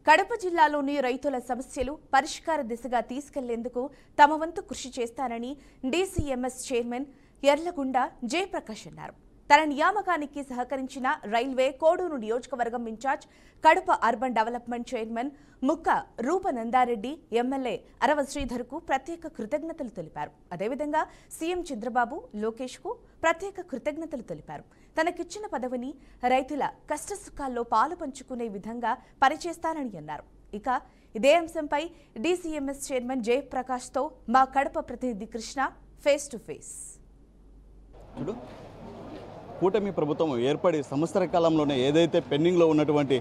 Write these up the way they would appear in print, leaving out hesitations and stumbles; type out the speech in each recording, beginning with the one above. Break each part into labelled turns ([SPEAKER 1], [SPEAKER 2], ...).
[SPEAKER 1] కడప జిల్లాలోని రైతుల సమస్యలు పరిష్కార దిశగా తీసుకెళ్లేందుకు తమ వంతు కృషి చేస్తానని డీసీఎంఎస్ చైర్మన్ ఎర్లగుండ జయప్రకాష్ అన్నారు. తన నియామకానికి సహకరించిన రైల్వే కోడూరు నియోజకవర్గం in charge Kadapa urban development chairman Mukka Rupananda Reddy, MLA అరవ శ్రీధర్కు ప్రత్యేక కృతజ్ఞతలు తెలిపారు. అదేవిధంగా సీఎం చంద్రబాబు, లోకేష్కు ప్రత్యేక కృతజ్ఞతలు తెలిపారు. తనకిచ్చిన పదవిని రైతుల కష్టసుఖాల్లో పాలు పంచుకునే విధంగా పనిచేస్తానని అన్నారు. ఇక ఇదే అంశంపై డీసీఎంఎస్ చైర్మన్ జయప్రకాష్తో మా కడప ప్రతినిధి కృష్ణ ఫేస్ టు ఫేస్.
[SPEAKER 2] కూటమి ప్రభుత్వం ఏర్పడి సంవత్సర కాలంలోనే ఏదైతే పెండింగ్లో ఉన్నటువంటి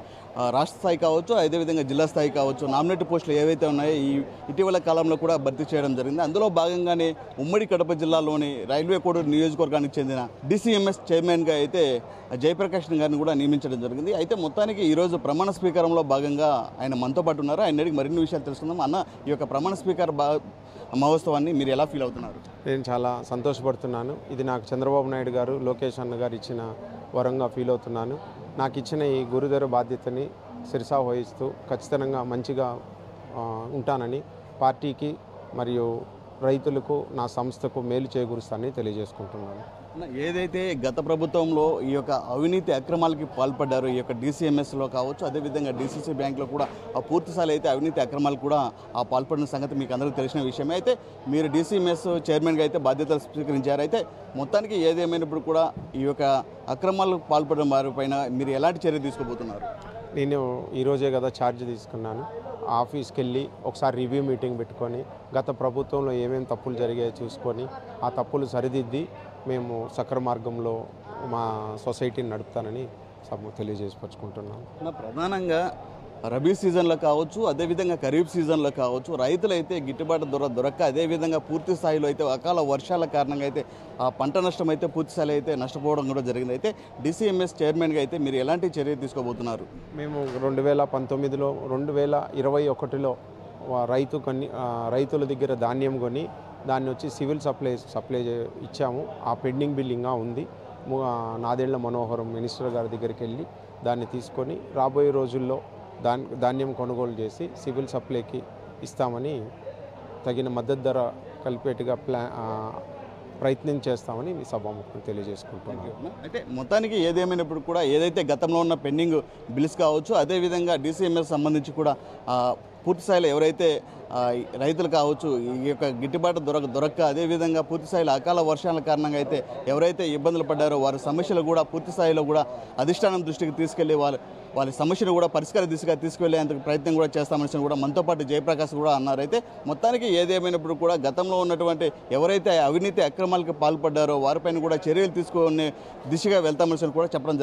[SPEAKER 2] రాష్ట్ర స్థాయి కావచ్చు, అదేవిధంగా జిల్లా స్థాయి కావచ్చు, నామినేటెడ్ పోస్టులు ఏవైతే ఉన్నాయో ఇటీవల కాలంలో కూడా భర్తీ చేయడం జరిగింది. అందులో భాగంగానే ఉమ్మడి కడప జిల్లాలోని రైల్వే కోడూరు నియోజకవర్గానికి చెందిన డీసీఎంఎస్ చైర్మన్గా అయితే జయప్రకాష్ గారిని కూడా నియమించడం జరిగింది. అయితే మొత్తానికి ఈరోజు ప్రమాణ స్వీకారంలో భాగంగా ఆయన మనతో పాటు ఉన్నారు. ఆయన అడిగి మరిన్ని విషయాలు తెలుసుకుందాం. అన్న, ఈ యొక్క ప్రమాణ స్వీకార మహోత్సవాన్ని మీరు ఎలా ఫీల్ అవుతున్నారు?
[SPEAKER 3] నేను చాలా సంతోషపడుతున్నాను. ఇది నాకు చంద్రబాబు నాయుడు గారు, లోకేష్ అన్న గారు ఇచ్చిన వరంగా ఫీల్ అవుతున్నాను. నాకు ఇచ్చిన ఈ గురుదర బాధ్యతని శిరసా వహిస్తూ ఖచ్చితంగా మంచిగా ఉంటానని పార్టీకి మరియు రైతులకు, నా సంస్థకు మేలు చేకూరుస్తానని తెలియజేసుకుంటున్నాను.
[SPEAKER 2] ఏదైతే గత ప్రభుత్వంలో ఈ యొక్క అవినీతి అక్రమాలకి పాల్పడ్డారో, ఈ యొక్క డీసీఎంఎస్లో కావచ్చు, అదేవిధంగా డీసీసీ బ్యాంకులో కూడా ఆ పూర్తిస్థాయి అయితే అవినీతి అక్రమాలు కూడా పాల్పడిన సంగతి మీకు అందరికీ తెలిసిన విషయమే. అయితే మీరు డీసీఎంఎస్ చైర్మన్గా అయితే బాధ్యతలు స్వీకరించారు. అయితే మొత్తానికి ఏదేమైనప్పుడు కూడా ఈ యొక్క అక్రమాలకు పాల్పడిన వారిపైన మీరు ఎలాంటి చర్య తీసుకోబోతున్నారు?
[SPEAKER 3] నేను ఈరోజే కదా ఛార్జ్ తీసుకున్నాను. ఆఫీస్కి వెళ్ళి ఒకసారి రివ్యూ మీటింగ్ పెట్టుకొని గత ప్రభుత్వంలో ఏమేమి తప్పులు జరిగాయో చూసుకొని ఆ తప్పులు సరిదిద్ది మేము సక్ర మార్గంలో మా సొసైటీని నడుపుతానని తెలియజేసుకొచ్చుకుంటున్నాను.
[SPEAKER 2] ప్రధానంగా రబీ సీజన్లో కావచ్చు, అదేవిధంగా ఖరీఫ్ సీజన్లో కావచ్చు, రైతులైతే గిట్టుబాటు దొరక్క, అదేవిధంగా పూర్తి స్థాయిలో అయితే అకాల వర్షాల కారణంగా అయితే ఆ పంట నష్టం అయితే పూర్తి స్థాయిలో అయితే నష్టపోవడం కూడా జరిగింది. అయితే డీసీఎంఎస్ చైర్మన్గా అయితే మీరు ఎలాంటి చర్య తీసుకోబోతున్నారు?
[SPEAKER 3] మేము 2019లో 2021లో రైతుల దగ్గర ధాన్యం కొని దాన్ని వచ్చి సివిల్ సప్లై ఇచ్చాము. ఆ పెండింగ్ బిల్లింగ్గా ఉంది. నాదేళ్ల మనోహరం మినిస్టర్ గారి దగ్గరికి వెళ్ళి దాన్ని తీసుకొని రాబోయే రోజుల్లో ధాన్యం కొనుగోలు చేసి సివిల్ సప్లైకి ఇస్తామని, తగిన మద్దతు ధర కలిపేట్టుగా ప్రయత్నం చేస్తామని మీ సభాముఖం తెలియజేసుకుంటున్నాను.
[SPEAKER 2] అయితే మొత్తానికి ఏదేమైనప్పుడు కూడా ఏదైతే గతంలో ఉన్న పెండింగ్ బిల్స్ కావచ్చు, అదేవిధంగా డీసీఎంఎస్ సంబంధించి కూడా పూర్తి స్థాయిలో ఎవరైతే రైతులు కావచ్చు ఈ యొక్క గిట్టుబాటు దొరక్క, అదేవిధంగా పూర్తి స్థాయిలో అకాల వర్షాల కారణంగా అయితే ఎవరైతే ఇబ్బందులు పడ్డారో వారి సమస్యలు కూడా పూర్తి స్థాయిలో కూడా అధిష్టానం దృష్టికి తీసుకెళ్లి వాళ్ళ సమస్యను కూడా పరిష్కార దిశగా తీసుకెళ్లేందుకు ప్రయత్నం కూడా చేస్తామని కూడా మనతో పాటు జయప్రకాష్ కూడా అన్నారు. అయితే మొత్తానికి ఏదేమైనప్పుడు కూడా గతంలో ఉన్నటువంటి ఎవరైతే అవినీతి అక్రమాలకు పాల్పడ్డారో వారిపైన కూడా చర్యలు తీసుకునే దిశగా వెళ్తామని కూడా చెప్పడం జరిగింది.